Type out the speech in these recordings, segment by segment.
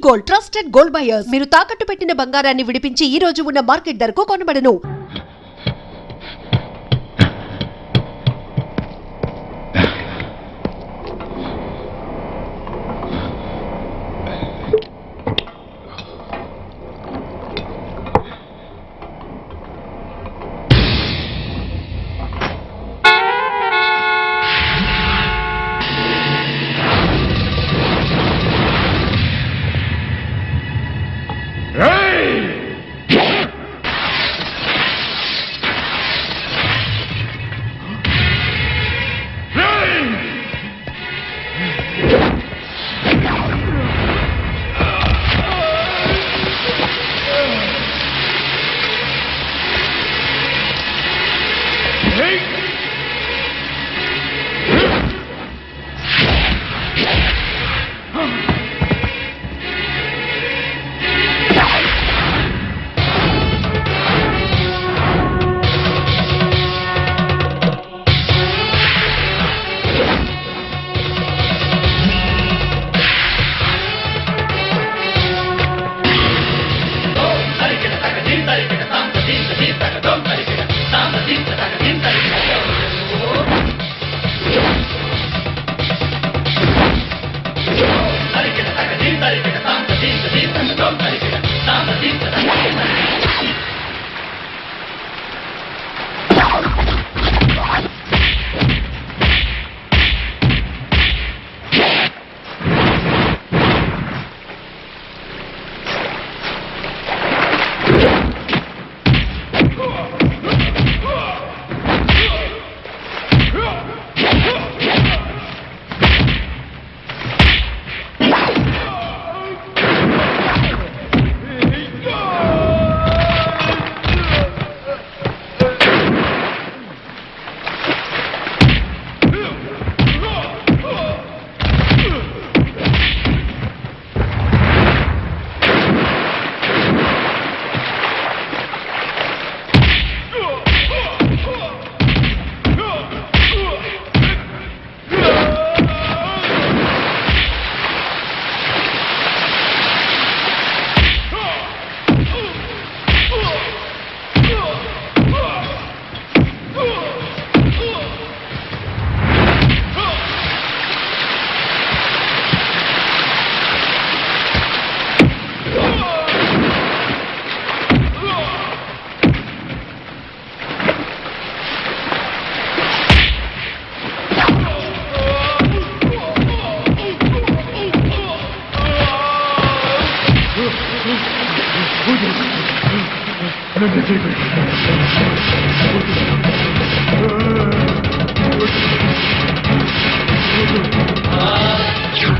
Gold, trusted gold buyers. మీరు తాకట్టు పెట్టిన బంగారాన్ని విడిపించి ఈ రోజు ఉన్న మార్కెట్ ధరకు కొనబడను.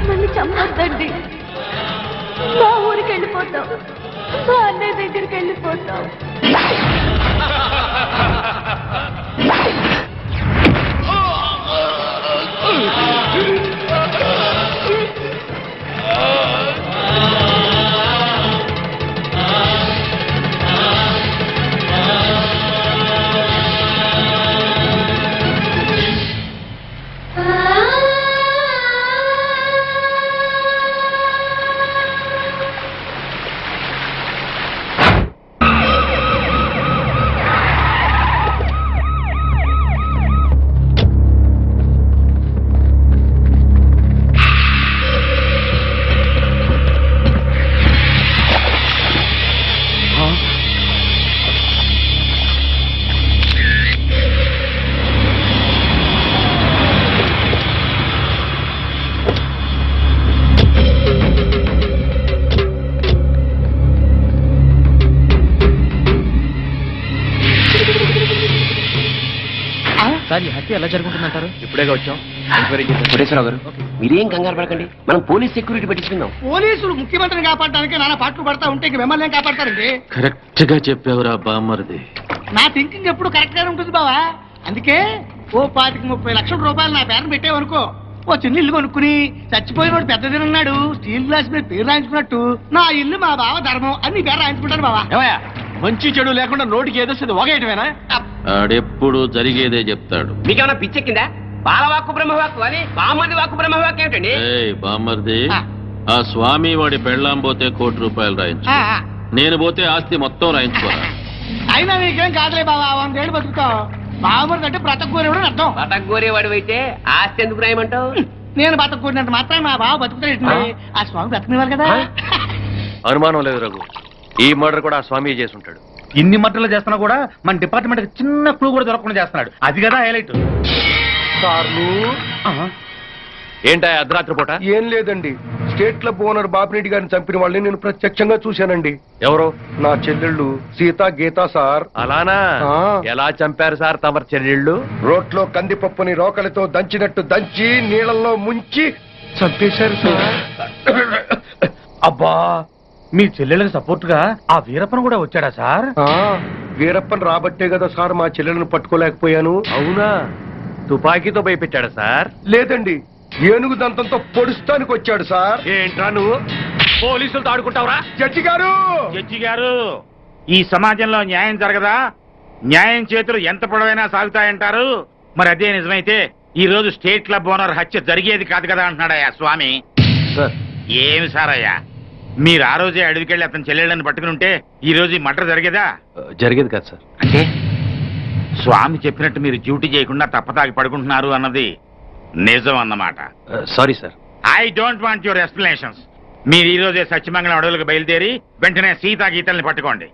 నన్ను చంపొద్దండి. మా ఊరికి వెళ్ళిపోతాం, మా అన్నయ్య దగ్గరికి వెళ్ళిపోతాం. సార్ ఈ హత్య ఎలా జరుగుతుందంటారు? ఇప్పుడేగా వచ్చాం. కోటేశ్వరరావు గారు మీరేం కంగారు పడకండి, మనం పోలీస్ సెక్యూరిటీ పెట్టించుకుందాం. పోలీసులు ముఖ్యమంత్రిని కాపాడడానికి నానా పాటలు పడతా ఉంటే ఇంక మిమ్మల్ని ఏం కాపాడతారండి? కరెక్ట్ గా చెప్పావురా బామ్మర్ది. నా థింకింగ్ ఎప్పుడు కరెక్ట్ గానే ఉంటుంది బావా. అందుకే ఓ 25-30 లక్షల రూపాయలు నా పేరును పెట్టేవనుకో, ఓ చిన్న ఇల్లు కొనుక్కుని చచ్చిపోయినోడు పెద్దదినన్నాడు స్టీల్ గ్లాస్ మీద పేరు రాయించుకున్నట్టు నా ఇల్లు మా బావ ధర్మం అని నీ పేరు రాయించుకుంటాను బావా. మంచి చెడు లేకుండా నోటికి ఏదొస్తుంది ఒకేయటమేనా? ఆడెప్పుడు జరిగేదే చెప్తాడు. మీకేమైనా పిచ్చెక్కిందా? బాలవాక్కు బ్రహ్మవాక్కు అని బామ్మర్ది వాక్కు బ్రహ్మవాక్కు ఏమిటండి? బామ్మర్ది, ఆ స్వామి వాడి పెళ్ళాం పోతే ₹1,00,00,000 రాయించు. నేను పోతే ఆస్తి మొత్తం రాయించుకోరా. అయినా నీకేం కాదులే బాబా, 100 ఏళ్ళు బతుకుతావు. బావమరిది అంటే బ్రతకూరేవాడు అర్థం. బతకగోరేవాడు అయితే ఆస్తి ఎందుకు రాయమంటావు? నేను బతకూరినంత మాత్రం మా బావ బతుకుతాడు. ఆ స్వామి బతకనివ్వాలి కదా. అనుమానం లేదు రఘు, ఈ మర్డర్ కూడా ఆ స్వామి చేసి ఉంటాడు. ఇన్ని మట్టలు చేస్తున్నా కూడా మన డిపార్ట్మెంట్ చిన్న క్లూ కూడా దొరకకుండా చేస్తున్నాడు. అది కదా హైలైట్. ఏంటా అర్ధరాత్రి పూట? ఏం లేదండి, స్టేట్ క్లబ్ ఓనర్ బాపిరెడ్డి గారిని చంపిన వాళ్ళని నేను ప్రత్యక్షంగా చూశానండి. ఎవరు? నా చెల్లెళ్ళు సీత గీత సార్. అలానా? ఆ. ఎలా చంపారు సార్ తమరి చెల్లెళ్ళు? రోట్లో కందిపప్పుని రోకలితో దంచినట్టు దంచి నీళ్ళల్లో ముంచి చంపేశారు సార్. అబ్బా, మీ చెల్లెళ్ళకి సపోర్ట్ గా ఆ వీరప్పన్ కూడా వచ్చాడా సార్? వీరప్పన్ రాబట్టే కదా సార్ మా చెల్లెలను పట్టుకోలేకపోయాను. అవునా? తుపాకీతో భయపెట్టాడా సార్? లేదండి, ఏనుగు దంతంతో పొడుస్తానికి వచ్చాడు సార్. ఏంట్రా నువ్వు పోలీసులతో ఆడుకుంటావురా? జడ్జి గారు, జడ్జి గారు, ఈ సమాజంలో న్యాయం జరగదా? న్యాయం చేతులు ఎంత పొడవైనా సాగుతాయంటారు. మరి అదే నిజమైతే ఈ రోజు స్టేట్ క్లబ్ ఓనర్ హత్య జరిగేది కాదు కదా అంటున్నాడయ్యా స్వామి. సార్, ఏమి సార్ అయ్యా, మీరు ఆ రోజే అడవికెళ్ళి అతని చెల్లెళ్ళని పట్టుకుని ఉంటే ఈ రోజు ఈ మర్డర్ జరిగేదా? జరిగేది కాదు సార్. అంటే స్వామి చెప్పినట్టు మీరు డ్యూటీ చేయకుండా తప్పతాగి పడుకుంటున్నారు అన్నది నిజం అన్నమాట. Sorry sir. I don't want your explanations. మీరు ఈ రోజే సత్యమంగళం అడవులకు బయలుదేరి వెంటనే సీతా గీతల్ని పట్టుకోండి.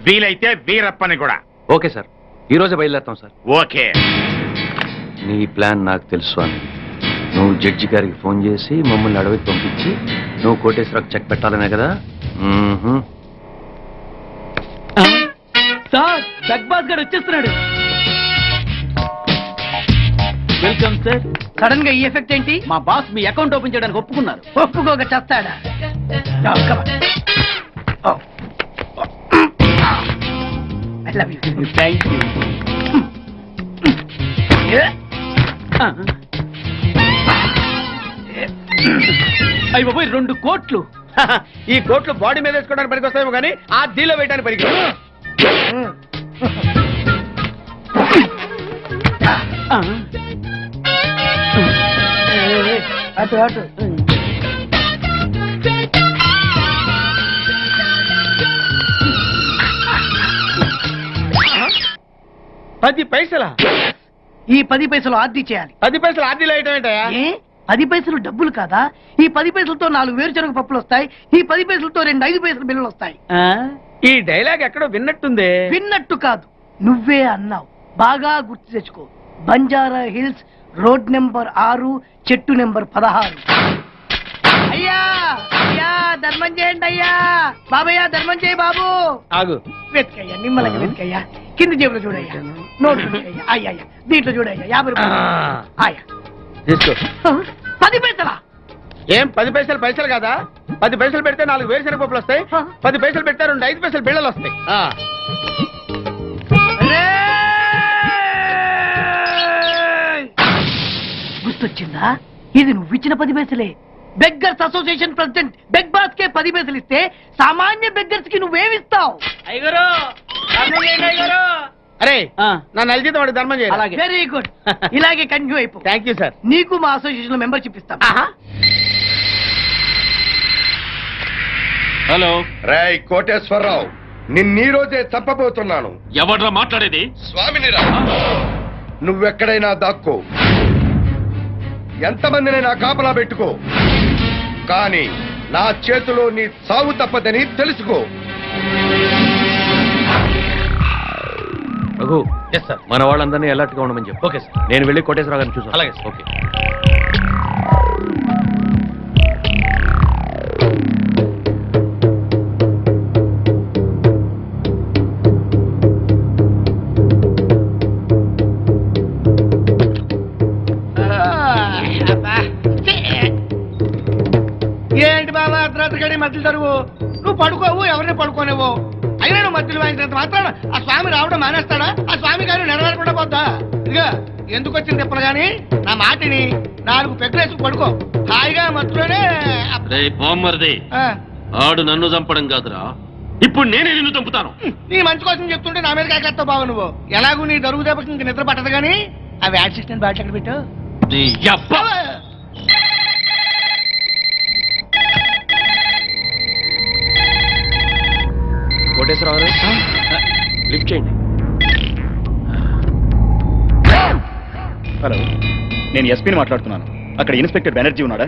వీలైతే వీరప్పని కూడా. ఓకే సార్, ఈ రోజే బయలుదేరుతాం సార్. ఓకే. నీ ప్లాన్ నాకు తెలుసు స్వామి. నువ్వు జడ్జి గారికి ఫోన్ చేసి మమ్మల్ని అడవికి పంపించి నువ్వు కోటేశ్వరకు చెక్ పెట్టాలనే కదా? సార్ జగ్బాస్ గారు వచ్చేస్తున్నాడు. Welcome sir. సడన్ గా ఈ ఎఫెక్ట్ ఏంటి? మా బాస్ మీ అకౌంట్ ఓపెన్ చేయడానికి ఒప్పుకున్నారు. ఒప్పుకోక చేస్తాడా? Thank you. అయ్యి బాబోయ్, 2 కోట్లు. ఈ కోట్లు బాడీ మీద వేసుకోవడానికి పనికి వస్తాయేమో కానీ ఆ డీలో వేయడానికి పనికి. అటు అటు. $10 ఈ 10 పైసలు ఆర్డీ చేయాలి. 10 పైసలు ఆర్డీలు వేయటం ఏంటయ్యా? ఏ 10 పైసలు డబ్బులు కాదా? ఈ 10 పైసలతో 4 వేరుశనగ పప్పులు వస్తాయి. ఈ 10 పైసలతో 2 5 పైసల బిల్లులు వస్తాయి. ఈ డైలాగ్ ఎక్కడో విన్నట్టుంది. విన్నట్టు కాదు, నువ్వే అన్నావు. బాగా గుర్తు తెచ్చుకో. బంజారా హిల్స్, రోడ్ నెంబర్ 6, చెట్టు నెంబర్ 16. అయ్యా అయ్యా, ధర్మం చేయండి అయ్యా. బాబయ్యా, ధర్మం చేయి బాబు. ఆగు. వెతికయ్యా, నిమ్మలంగా వెతికయ్యా. కింది జేబులో చూడయ్యా. నోట్ అయ్యా. అయ్యా దీంట్లో చూడయ్యా. 50 రూపాయలు. అయ్యా తీసుకో. 10 పైసలా? ఏం 10 పైసలు పైసలు కదా? 10 పైసలు పెడితే 4 వేరుశనగ పప్పులు వస్తాయి. 10 పైసలు పెడితే 2 5 పైసలు బిళ్ళలు వస్తాయి. గుర్తొచ్చిందా? ఇది నువ్వు ఇచ్చిన 10 పైసలే. Beggars association president beg boss కే 10 పైసలు ఇస్తే సామాన్య బెగ్గర్స్ కి నువ్వేమిస్తావు? అరే నా నెల జీతం వాడికి ధర్మం చేయాలి. Very good. ఇలాగే కంటిన్యూ అయిపో. Thank you sir. నీకు మా అసోసియేషన్ లో మెంబర్షిప్ ఇస్తాం. హలో. రేయ్ కోటేశ్వరరావు, నిన్నీ రోజే చంపబోతున్నాను. ఎవడ్రా మాట్లాడేది? స్వామినిరా, నువ్వెక్కడైనా దాక్కో, ఎంతమందినైనా కాపలా పెట్టుకో, కానీ నా చేతిలో నీ సావు తప్పదని తెలుసుకో. Raghu, yes sir. మన వాళ్ళందరినీ అలర్ట్ గా ఉండమని చెప్పు. Okay sir. నేను వెళ్ళి కోటేశ్వరరావు గారిని చూసాను. అలాగే సార్. ఓకే. ఏంటి బాబా అర్ధరాత్రి గడి మధ్యలో తరువు? నువ్వు పడుకోవు, ఎవరిని పడుకోనేవో. అయినా నువ్వు మధ్యలో వాయించినంత మాత్రాన ఆ స్వామి రావడం మానేస్తాడా? ఆ స్వామి గారు నెరవేరకుండా పోద్దా? ఇదిగా ఎందుకు వచ్చింది తిప్పలు గాని నా మాటిని 4 పెగ్గులేసుకు పడుకో. హాయిగా మత్తులోనే. రే బామ్మర్ది, ఆడు నన్ను చంపడం కాదురా, ఇప్పుడు నేనే నిన్ను చంపుతాను. నీ మంచి కోసం చెప్తుంటే నా మీద కాకెత్తావు బాబు నువ్వు. ఎలాగూ నీ దరుగు దెబ్బకి ఇంక నిద్ర పట్టదు కానీ ఆ వ్యాట్ సిస్టమ్ బాటిల్ ఎక్కడ పెట్టావు? నీ యబ్బ. కోటేశ్వరరావు గారు లిఫ్ట్ చేయండి. హలో, నేను ఎస్పీని మాట్లాడుతున్నాను. అక్కడ ఇన్స్పెక్టర్ బెనర్జీ ఉన్నాడా?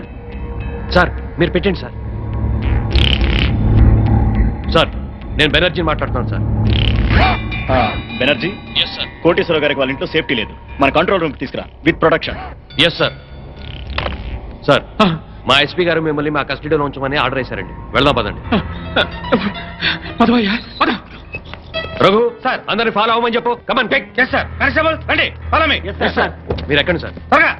సార్ మీరు పెట్టండి సార్. సార్ నేను బెనర్జీని మాట్లాడుతున్నాను sir. Banerjee, yes sir. Koteswararao గారికి వాళ్ళ ఇంట్లో సేఫ్టీ లేదు. మన కంట్రోల్ రూమ్కి తీసుకురా with protection. Yes sir. Sir మా ఎస్పీ గారు మిమ్మల్ని మా కస్టడీలో ఉంచమని ఆర్డర్ వేశారండి. వెళ్దాం పదండి. రఘు సార్ అందరిని ఫాలో అవ్వమని చెప్పు. Come on take. Yes sir. Constable రండి, ఫాలో మీ. సార్ మీరు ఎక్కండి సార్. త్వరగా.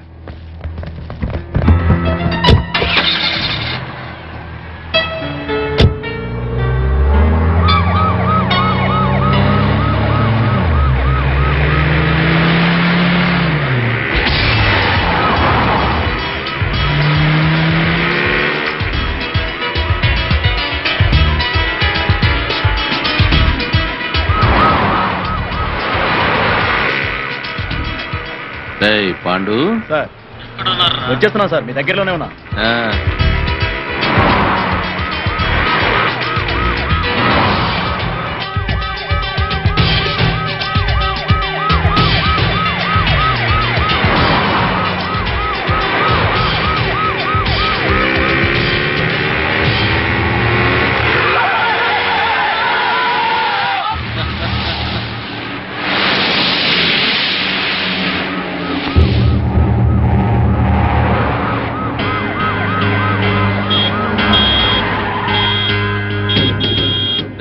ఏయ్ పాండు, సార్ వచ్చేస్తున్నాం సార్, మీ దగ్గరలోనే ఉన్నా. ఆ,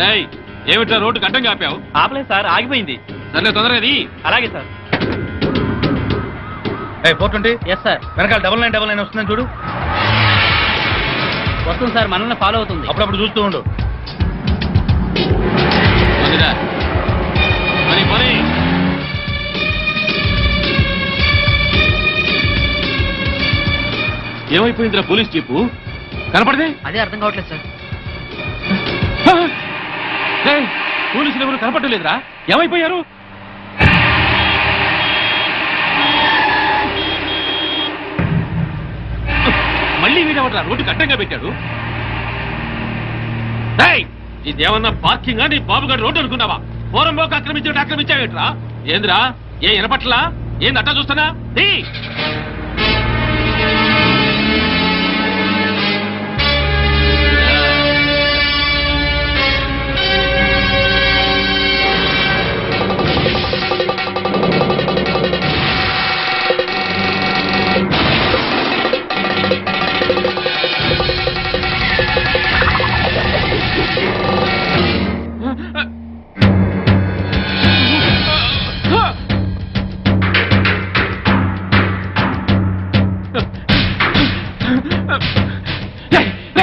ఏయ్, ఏమిట్రా రోడ్డు గడ్డంగా ఆపావు? ఆపలేదు సార్, ఆగిపోయింది. సర్లే తొందరగా అది. అలాగే సార్. 420. Yes sir. వెనకాల 9999 వస్తుందని చూడు. వస్తుంది సార్, మనల్ని ఫాలో అవుతుంది. అప్పుడప్పుడు చూస్తూ ఉండు. పోనీరా. పోనీ, పోనీ. ఏమైపోయిందిరా పోలీస్ జీపు? కనపడదే? అదే అర్థం కావట్లేదు సార్. ఏయ్, పోలీసులు ఎవరు కనపడలేదురా? ఏమైపోయారు? మళ్ళీ వీడెవడరా రోడ్డుకి అడ్డంగా పెట్టాడు? ఏయ్, ఇదేమన్నా పార్కింగ్ నీ బాబుగారు రోడ్డు అనుకున్నావా? పోరంబోకి ఆక్రమించావేట్రా? ఏంద్రా, ఏ వినపట్లా? ఏంది అట్టా చూస్తున్నా?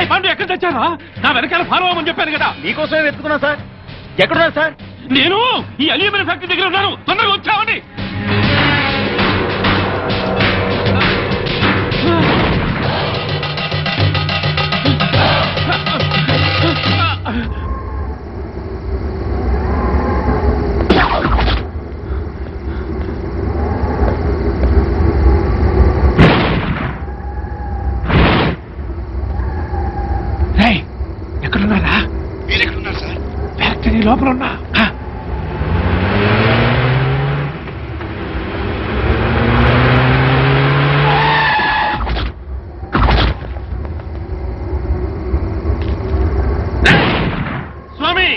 పాండు ఎక్కడ తెచ్చారా? నా వెనకాల ఫాలో అవ్వమని చెప్పాను కదా. మీకోసమే వెతుకున్నా సార్. ఎక్కడున్నారు సార్? నేను ఈ అల్యూమినియం ఫ్యాక్టరీ దగ్గర ఉన్నాను. తొందరగా వచ్చావని. ఎక్కడున్నారా? మీరెక్కడున్నారు సార్? ఫ్యాక్టరీ లోపల ఉన్నా. స్వామి,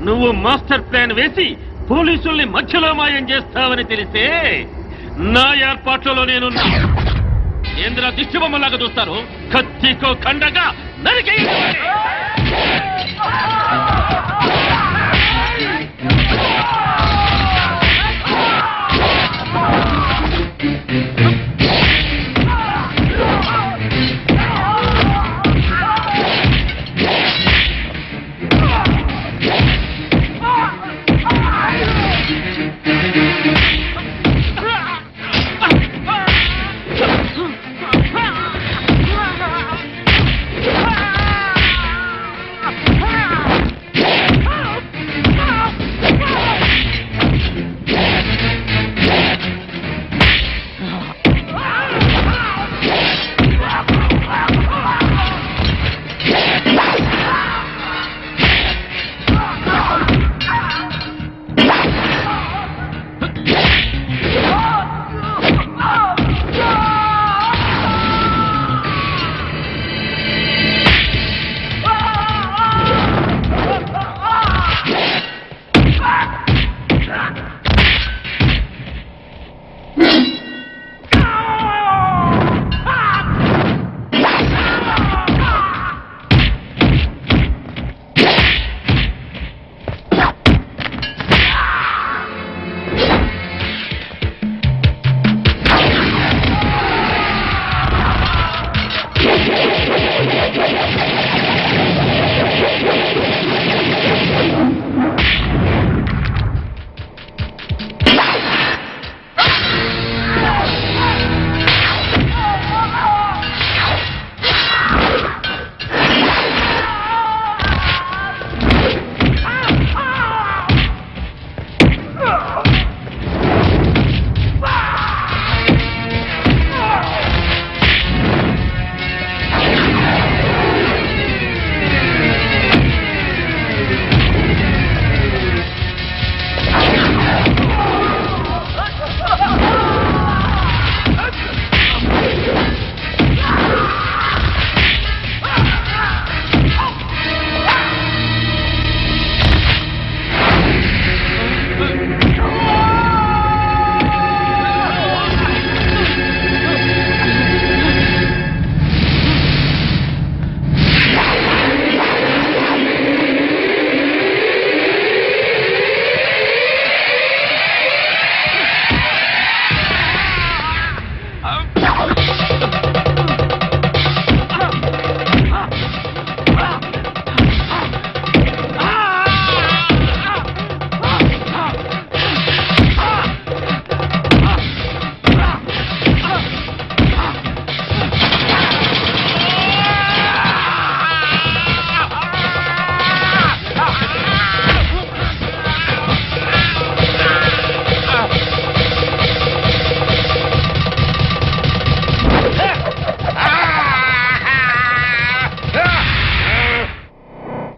నువ్వు మాస్టర్ ప్లాన్ వేసి పోలీసుల్ని మధ్యలో మాయం చేస్తావని తెలిసే నా ఏర్పాట్లలో నేను ఏంద్ర దిష్టి బొమ్మలాగా చూస్తారు. కత్తికో ఖండగా నరికేయండి.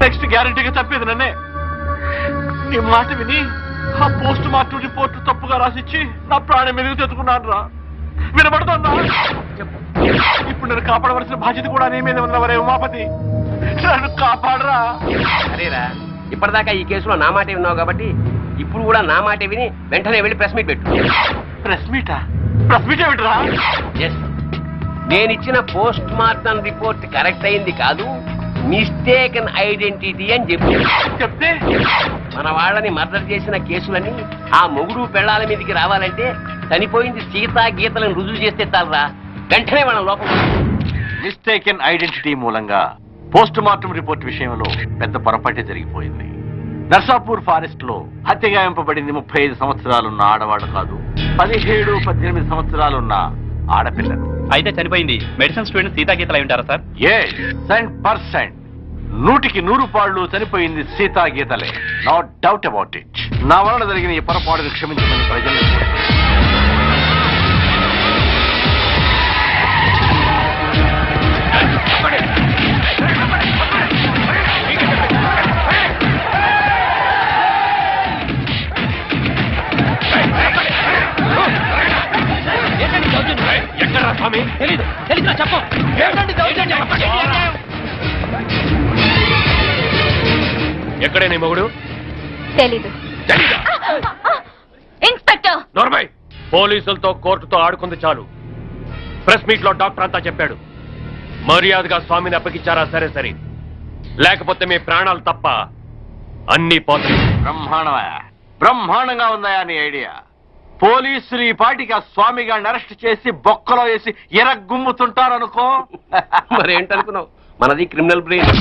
నెక్స్ట్ గ్యారంటీగా తప్పేది నన్నే. నీ మాట విని ఆ పోస్ట్ మార్టం రిపోర్ట్ తప్పుగా రాసిచ్చి నా ప్రాణం మీదకి తెచ్చుకున్నాను రా. వినబడుతుందా? ఇప్పుడు నన్ను కాపాడవలసిన బాధ్యత కూడా నీ మీద ఉన్నవరే ఉమాపతి. నన్ను కాపాడరా. సరేరా, ఇప్పటిదాకా ఈ కేసులో నా మాట విన్నావు కాబట్టి ఇప్పుడు కూడా నా మాట విని వెంటనే వెళ్ళి ప్రెస్ మీట్ పెట్టు. ప్రెస్ మీటా? ప్రెస్ మీట్ ఏమిట్రా? ఎస్, నేను ఇచ్చిన పోస్ట్ మార్టం రిపోర్ట్ కరెక్ట్ అయింది కాదు, మిస్టేకన్ ఐడెంటిటీ అని చెప్పి చెప్తే మన వాళ్ళని మర్డర్ చేసిన కేసులని ఆ మొగుడు పెళ్ళాల మీదకి రావాలంటే చనిపోయింది సీతా గీతలను రుజువు చేస్తే చాలరా, వెంటనే వాళ్ళ లోపల. మిస్టేకెన్ ఐడెంటిటీ మూలంగా పోస్ట్ మార్టం రిపోర్ట్ విషయంలో పెద్ద పొరపాటే జరిగిపోయింది. నర్సాపూర్ ఫారెస్ట్ లో హత్య గాయింపబడింది 35 సంవత్సరాలున్న ఆడవాడు కాదు, 17-18 సంవత్సరాలున్న ఆడపిల్లలు. అయితే చనిపోయింది మెడిసిన్ స్టూడెంట్ సీతాగీతలు అయి ఉంటారా సార్? 100%, 100కి 100 చనిపోయింది సీతాగీతలే. No doubt about it. నా వలన జరిగిన ఈ పొరపాటును క్షమించమని ప్రజలను ఎక్కడా స్వామి? తెలీదు చెప్పు. ఎక్కడే నీ మొగుడు? తెలీదు. ఇన్స్పెక్టర్ నోర్మై, పోలీసులతో కోర్టుతో ఆడుకుంది చాలు. ప్రెస్ మీట్ లో డాక్టర్ అంతా చెప్పాడు. మర్యాదగా స్వామిని అప్పగించారా? సరే సరే, లేకపోతే మీ ప్రాణాలు తప్ప అన్ని పోతాయి. బ్రహ్మాండంగా ఉందా నీ ఐడియా? పోలీసులు ఈ పాటికి ఆ స్వామి గారిని అరెస్ట్ చేసి బొక్కలో వేసి ఎరగుమ్ముతుంటారనుకో. మరేంటనుకున్నావు, మనది క్రిమినల్ బ్రెయిన్.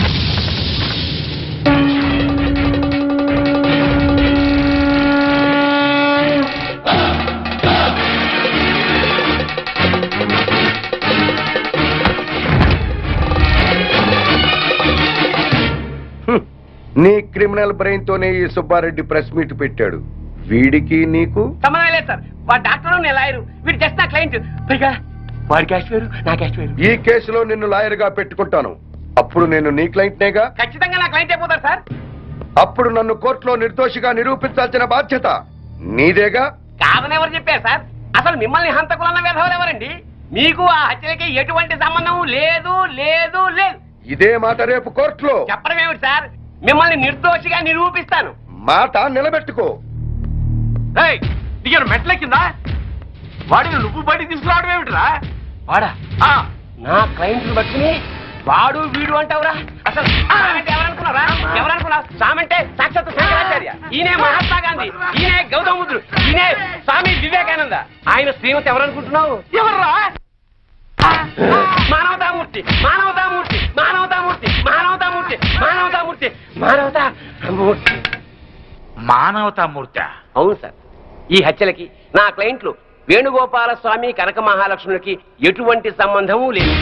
నీ క్రిమినల్ బ్రెయిన్ తోనే ఈ సుబ్బారెడ్డి ప్రెస్ మీట్ పెట్టాడు. వీడికి నీకు సంబంధం లేదు సార్. వాడు డాక్టర్, నేను లాయరు, వీడు జస్ట్ నా క్లయింట్. పైగా వాడి క్యాస్ట్ వేరు, నా క్యాస్ట్ వేరు. ఈ కేసులో నిన్ను లాయర్ గా పెట్టుకుంటాను. అప్పుడు నేను నీ క్లయింట్నేగా. ఖచ్చితంగా నా క్లయింట్ అయిపోతారు సార్. అప్పుడు నన్ను కోర్టులో నిర్దోషిగా నిరూపించాల్సిన బాధ్యత నీదేగా. కాదని ఎవరు చెప్పారు సార్? అసలు మిమ్మల్ని హంతకులన్న వేధవులు ఎవరండి? మీకు ఆ హత్యలకి ఎటువంటి సంబంధం లేదు లేదు లేదు. ఇదే మాట రేపు కోర్టులో చెప్పడం ఏమిటి సార్? మిమ్మల్ని నిర్దోషిగా నిరూపిస్తాను. మాట నిలబెట్టుకో. దిగారు మెట్ల కింద. వాడిని నువ్వు బయటికి తీసుకురావడం ఏమిటిరా? వాడా? నా క్లయింట్లు పట్టుకుని వాడు వీడు అంటావురా? అసలు సామంటే ఎవరనుకున్నారా? ఎవరనుకున్నావు? సామంటే సాక్షాత్ శంకరాచార్య, ఈయనే మహాత్మా గాంధీ, ఈయనే గౌతమ బుద్ధుడు, ఈయనే స్వామి వివేకానంద. ఆయన శ్రీమతి ఎవరనుకుంటున్నావు? ఎవర్రా? మానవతామూర్తి, మానవతామూర్తి, మానవతామూర్తి, మానవతామూర్తి, మానవతామూర్తి, మానవతామూర్తి. మానవతామూర్తి? అవును సార్. ఈ హత్యలకి నా క్లయింట్లు వేణుగోపాల స్వామి, కనక మహాలక్ష్ములకి ఎటువంటి సంబంధము లేదు.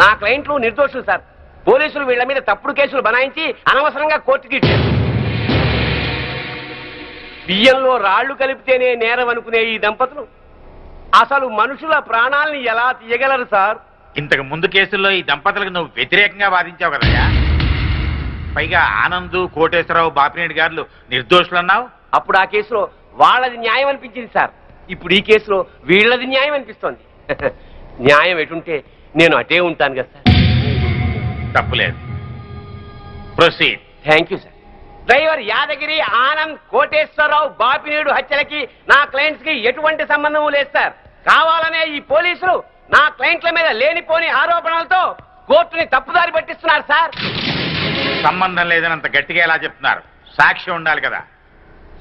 నా క్లయింట్లు నిర్దోషులు సార్. పోలీసులు వీళ్ళ మీద తప్పుడు కేసులు బనాయించి అనవసరంగా కోర్టుకి ఇచ్చారు. బియ్యంలో రాళ్లు కలిపితేనే నేరం అనుకునే ఈ దంపతులు అసలు మనుషుల ప్రాణాలని ఎలా తీయగలరు సార్? ఇంతకు ముందు కేసుల్లో ఈ దంపతులకు నువ్వు వ్యతిరేకంగా వాదించావు కదయ్యా. పైగా ఆనంద్, కోటేశ్వరరావు, బాపినేని గారు నిర్దోషులు అన్నావు. అప్పుడు ఆ కేసులో వాళ్ళది న్యాయం అనిపించింది సార్. ఇప్పుడు ఈ కేసులో వీళ్ళది న్యాయం అనిపిస్తోంది. న్యాయం ఎటుంటే నేను అటే ఉంటాను కదా సార్. తప్పులేదు. Proceed. Thank you sir. Driver Yadagiri, Anand, Koteswararao, Bapinedu హత్యలకి నా క్లయింట్స్ కి ఎటువంటి సంబంధం లేదు సార్. కావాలనే ఈ పోలీసులు నా క్లయింట్ల మీద లేనిపోని ఆరోపణలతో కోర్టుని తప్పుదారి పట్టిస్తున్నారు సార్. సంబంధం లేదని అంత గట్టిగా ఎలా చెప్తున్నారు? సాక్ష్యం ఉండాలి కదా.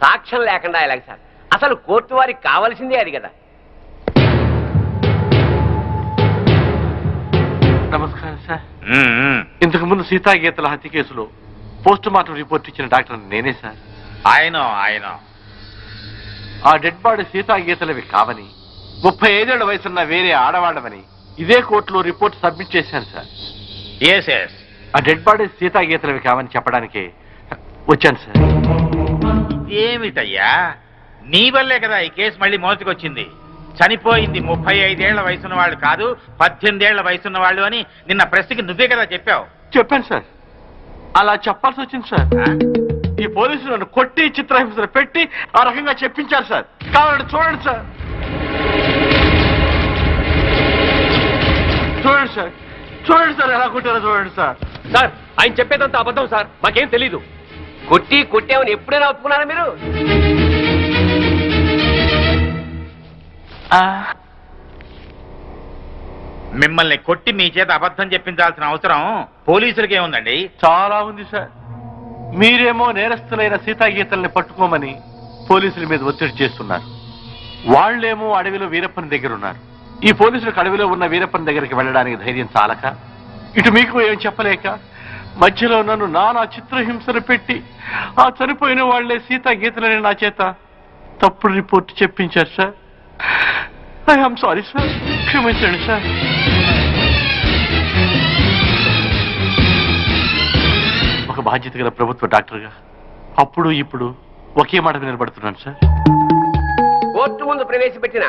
సాక్ష్యం లేకుండా ఎలాగ సార్? అసలు కోర్టు వారికి కావాల్సిందే అది కదా. నమస్కారం సార్. ఇంతకు ముందు సీతాగీతల హత్య కేసులో పోస్ట్ మార్టం రిపోర్ట్ ఇచ్చిన డాక్టర్ నేనే సార్. ఆయన ఆ డెడ్ బాడీ సీతాగీతలవి కావని, 35 ఏళ్ల వయసున్న వేరే ఆడవాడమని ఇదే కోర్టులో రిపోర్ట్ సబ్మిట్ చేశాను సార్. Yes yes. ఆ డెడ్ బాడీ సీతాగీతలవి కావని చెప్పడానికి వచ్చాను సార్. ఏమిటయ్యా, నీ వల్లే కదా ఈ కేసు మళ్ళీ మొదటికొచ్చింది. చనిపోయింది 35 ఏళ్ల వయసున్న వాళ్ళు కాదు 18 ఏళ్ల వయసున్న వాళ్ళు అని నిన్న ప్రెస్కి నువ్వే కదా చెప్పావు. చెప్పాను సార్, అలా చెప్పాల్సి వచ్చింది సార్. ఈ పోలీసులు నన్ను కొట్టి చిత్రహింసలు పెట్టి ఆ రకంగా చెప్పించారు సార్. కావాలంటే చూడండి సార్, చూడండి సార్, చూడండి సార్ ఎలా కొట్టారో చూడండి సార్. సార్ ఆయన చెప్పేదంతా అబద్ధం సార్, మాకేం తెలీదు. కొట్టామని ఎప్పుడైనా ఒప్పుకున్నారా మీరు? మిమ్మల్ని కొట్టి మీ చేత అబద్ధం చెప్పించాల్సిన అవసరం పోలీసులకే ఉందండి. చాలా ఉంది సార్. మీరేమో నేరస్తులైన సీతాగీతల్ని పట్టుకోమని పోలీసుల మీద ఒత్తిడి చేస్తున్నారు. వాళ్లేమో అడవిలో వీరప్పని దగ్గర ఉన్నారు. ఈ పోలీసులకు అడవిలో ఉన్న వీరప్పని దగ్గరికి వెళ్ళడానికి ధైర్యం చాలక, ఇటు మీకు ఏం చెప్పలేక మధ్యలో నన్ను నానా చిత్రహింసలు పెట్టి ఆ చనిపోయిన వాళ్లే సీతాగీతలని నా చేత తప్పుడు రిపోర్ట్ చెప్పించారు సార్. ఐఎమ్ సారీ సార్, క్షమించండి సార్. ఒక బాధ్యత గల ప్రభుత్వ డాక్టర్గా అప్పుడు ఇప్పుడు ఒకే మాట నిలబడుతున్నాను సార్. కోర్టు ముందు ప్రవేశపెట్టిన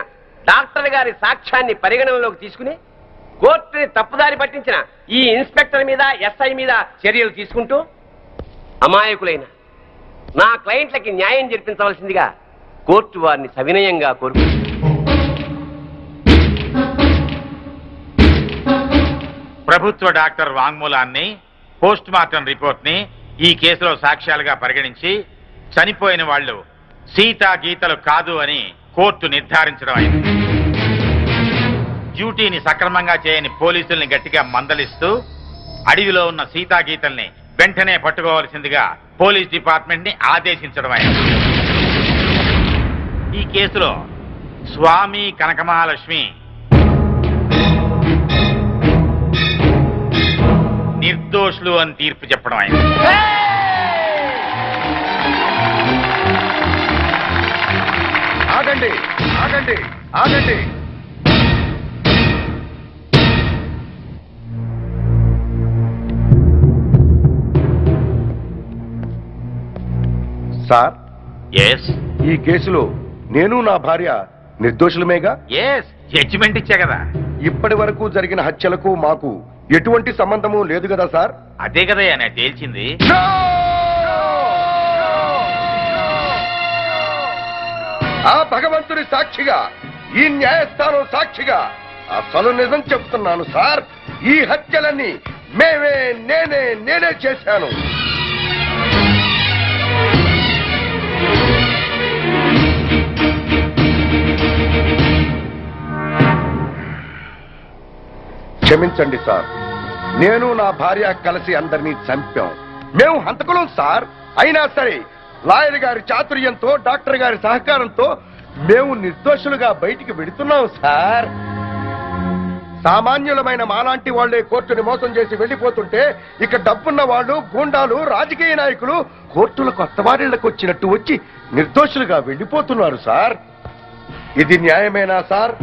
డాక్టర్ గారి సాక్ష్యాన్ని పరిగణనలోకి తీసుకుని కోర్టుని తప్పుదారి పట్టించిన ఈ ఇన్స్పెక్టర్ మీద ఎస్ఐ మీద చర్యలు తీసుకుంటూ అమాయకులైన నా క్లయింట్లకి న్యాయం జరిపించవలసిందిగా కోర్టు వారిని సవినయంగా కోరుకుంటుంది. ప్రభుత్వ డాక్టర్ వాంగ్మూలాన్ని, పోస్ట్ మార్టం రిపోర్ట్ ని ఈ కేసులో సాక్ష్యాలుగా పరిగణించి చనిపోయిన వాళ్ళు సీతా గీతలు కాదు అని కోర్టు నిర్ధారించడం అయింది. డ్యూటీని సక్రమంగా చేయని పోలీసుల్ని గట్టిగా మందలిస్తూ అడవిలో ఉన్న సీతా గీతల్ని వెంటనే పట్టుకోవాల్సిందిగా పోలీస్ డిపార్ట్మెంట్ ని ఆదేశించడం అయింది. ఈ కేసులో స్వామి కనకమహాలక్ష్మి నిర్దోషులు అని తీర్పు చెప్పడం అయింది. ఆగండి ఆగండి ఆగండి. సార్, ఎస్ ఈ కేసులో నేను నా భార్య నిర్దోషులమేగా? ఎస్, జడ్జిమెంట్ ఇచ్చా కదా. ఇప్పటి వరకు జరిగిన హత్యలకు మాకు ఎటువంటి సంబంధము లేదు కదా సార్? అదే కదా నేను తేల్చింది. ఆ భగవంతుని సాక్షిగా, ఈ న్యాయస్థానం సాక్షిగా అసలు నిజం చెప్తున్నాను సార్. ఈ హత్యలన్నీ నేనే చేశాను. క్షమించండి సార్, నేను నా భార్య కలిసి అందరినీ చంపాం. మేము హంతకులం సార్. అయినా సరే లాయర్ గారి చాతుర్యంతో, డాక్టర్ గారి సహకారంతో మేము నిర్దోషులుగా బయటికి వెడుతున్నాం సార్. సామాన్యులమైన మాలాంటి వాళ్లే కోర్టుని మోసం చేసి వెళ్లిపోతుంటే ఇక డబ్బున్న వాళ్ళు, గూండాలు, రాజకీయ నాయకులు కోర్టుల కొత్త వారిళ్లకు వచ్చినట్టు వచ్చి నిర్దోషులుగా వెళ్లిపోతున్నారు సార్. ఇది న్యాయమేనా సార్?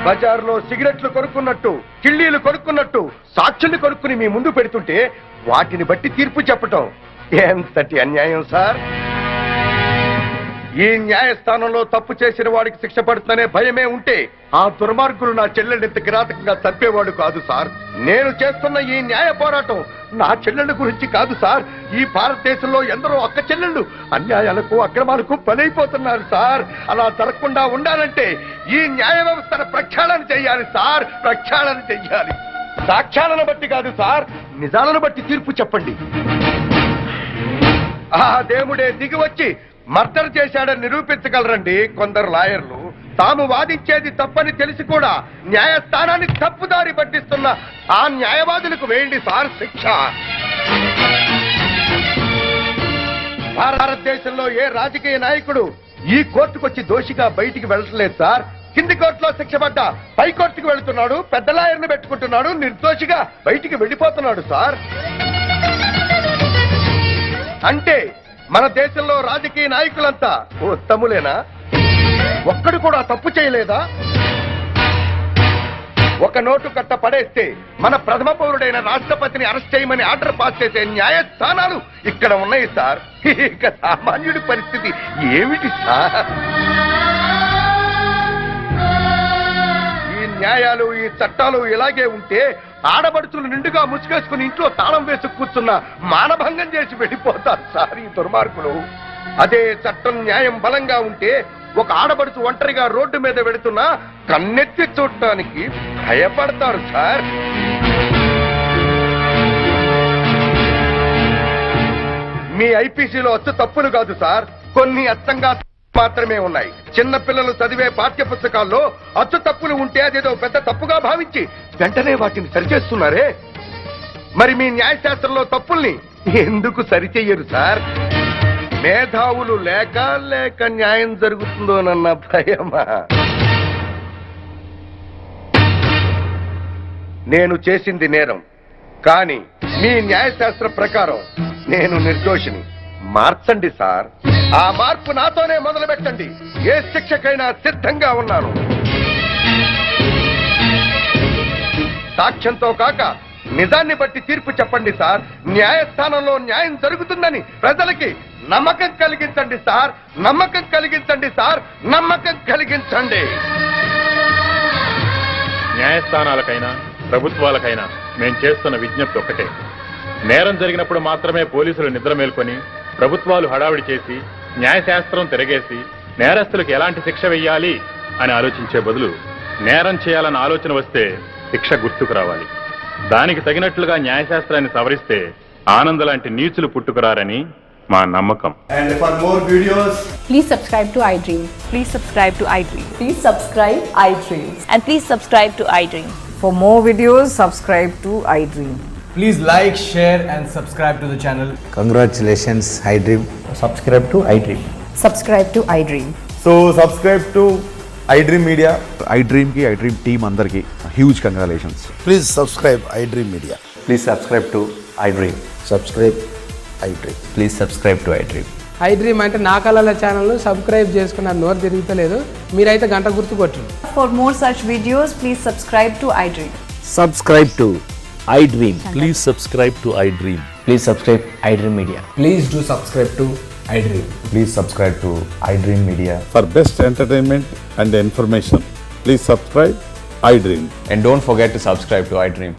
బజార్లో సిగరెట్లు కొనుక్కున్నట్టు, కిళ్ళీలు కొనుక్కున్నట్టు సాక్షుల్ని కొనుక్కుని మీ ముందు పెడుతుంటే వాటిని బట్టి తీర్పు చెప్పటం ఎంతటి అన్యాయం సార్. ఈ న్యాయస్థానంలో తప్పు చేసిన వాడికి శిక్ష పడుతుందనే భయమే ఉంటే ఆ దుర్మార్గులు నా చెల్లెల్ని ఇంత కిరాతకంగా చంపేవాడు కాదు సార్. నేను చేస్తున్న ఈ న్యాయ పోరాటం నా చెల్లెళ్ళ గురించి కాదు సార్. ఈ భారతదేశంలో ఎందరో అక్క చెల్లెళ్ళు అన్యాయాలకు, అక్రమాలకు బలైపోతున్నారు సార్. అలా జరగకుండా ఉండాలంటే ఈ న్యాయ వ్యవస్థను ప్రక్షాళన చెయ్యాలి సార్, ప్రక్షాళన చెయ్యాలి. సాక్ష్యాలను బట్టి కాదు సార్, నిజాలను బట్టి తీర్పు చెప్పండి. ఆ దేవుడే దిగి వచ్చి మర్డర్ చేశాడని నిరూపించగలరండి కొందరు లాయర్లు. తాము వాదించేది తప్పని తెలిసి కూడా న్యాయస్థానాన్ని తప్పుదారి పట్టిస్తున్న ఆ న్యాయవాదులకు వేయండి సార్ శిక్ష. భారతదేశంలో ఏ రాజకీయ నాయకుడు ఈ కోర్టుకొచ్చి దోషిగా బయటికి వెళ్ళట్లేదు సార్. కింది కోర్టులో శిక్ష పడ్డ పై కోర్టుకు వెళుతున్నాడు, పెద్ద లాయర్ని పెట్టుకుంటున్నాడు, నిర్దోషిగా బయటికి వెళ్ళిపోతున్నాడు సార్. అంటే మన దేశంలో రాజకీయ నాయకులంతా ఉత్తములేనా? ఒక్కడు కూడా తప్పు చేయలేదా? ఒక నోటు కట్ట పడేస్తే మన ప్రథమ పౌరుడైన రాష్ట్రపతిని అరెస్ట్ చేయమని ఆర్డర్ పాస్ చేసే న్యాయస్థానాలు ఇక్కడ ఉన్నాయి సార్. ఇక సామాన్యుడి పరిస్థితి ఏమిటి సార్? న్యాయాలు ఈ చట్టాలు ఇలాగే ఉంటే ఆడబడుచులు నిండుగా ముసుగేసుకుని ఇంట్లో తాళం వేసి కూర్చున్న మానభంగం చేసి వెళ్ళిపోతారు సార్ ఈ దుర్మార్గులు. అదే చట్టం న్యాయం బలంగా ఉంటే ఒక ఆడబడుచు ఒంటరిగా రోడ్డు మీద వెళుతున్నా కన్నెత్తి చూడటానికి భయపడతారు సార్. మీ ఐపీసీలో అచ్చు తప్పులు కాదు సార్, కొన్ని అచ్చంగా మాత్రమే ఉన్నాయి. చిన్న పిల్లలు చదివే పాఠ్య పుస్తకాల్లో అచ్చు తప్పులు ఉంటే అదేదో పెద్ద తప్పుగా భావించి వెంటనే వాటిని సరిచేస్తున్నారే. మరి మీ న్యాయశాస్త్రంలో తప్పుల్ని ఎందుకు సరిచెయ్యరు సార్? మేధావులు లేక న్యాయం జరుగుతుందోనన్న భయమా? నేను చేసింది నేరం, కానీ మీ న్యాయశాస్త్ర ప్రకారం నేను నిర్దోషిని. మార్చండి సార్. ఆ మార్పు నాతోనే మొదలు పెట్టండి. ఏ శిక్షకైనా సిద్ధంగా ఉన్నాను. సాక్ష్యంతో కాక నిజాన్ని బట్టి తీర్పు చెప్పండి సార్. న్యాయస్థానంలో న్యాయం జరుగుతుందని ప్రజలకి నమ్మకం కలిగించండి సార్. నమ్మకం కలిగించండి సార్. నమ్మకం కలిగించండి. న్యాయస్థానాలకైనా ప్రభుత్వాలకైనా మేము చేస్తున్న విజ్ఞప్తి ఒక్కటే. నేరం జరిగినప్పుడు మాత్రమే పోలీసులు నిద్ర మేల్కొని, ప్రభుత్వాలు హడావిడి చేసి, న్యాయశాస్త్రం తిరగేసి నేరస్తులకు ఎలాంటి శిక్ష వెయ్యాలి అని ఆలోచించే బదులు నేరం చేయాలన్న ఆలోచన వస్తే శిక్ష గుర్తుకు రావాలి. దానికి తగినట్లుగా న్యాయశాస్త్రాన్ని సవరిస్తే ఆనంద్ లాంటి నీచులు పుట్టుకురారని మా నమ్మకం. And for more videos, please subscribe to iDream. Please subscribe to iDream. Please subscribe iDream. And please subscribe to iDream. For more videos, subscribe to iDream. please like, share and subscribe to the channel. Congratulations, iDream. Subscribe to iDream. Subscribe to iDream. So subscribe to iDream Media. iDream ki iDream team andarki huge congratulations. Please subscribe iDream Media. Please subscribe to iDream. Subscribe iDream. Please subscribe to iDream. iDream అంటే నా కళల channel subscribe చేసుకున్నారు, నోరు తిరుగుతలేదు. మీరైతే గంట గుర్తు కొట్టండి. For more such videos, please subscribe to iDream. Subscribe to iDream. Please subscribe to iDream. Please subscribe iDream Media. Please do subscribe to iDream. Please subscribe to iDream Media. For best entertainment and information, please subscribe iDream. And don't forget to subscribe to iDream.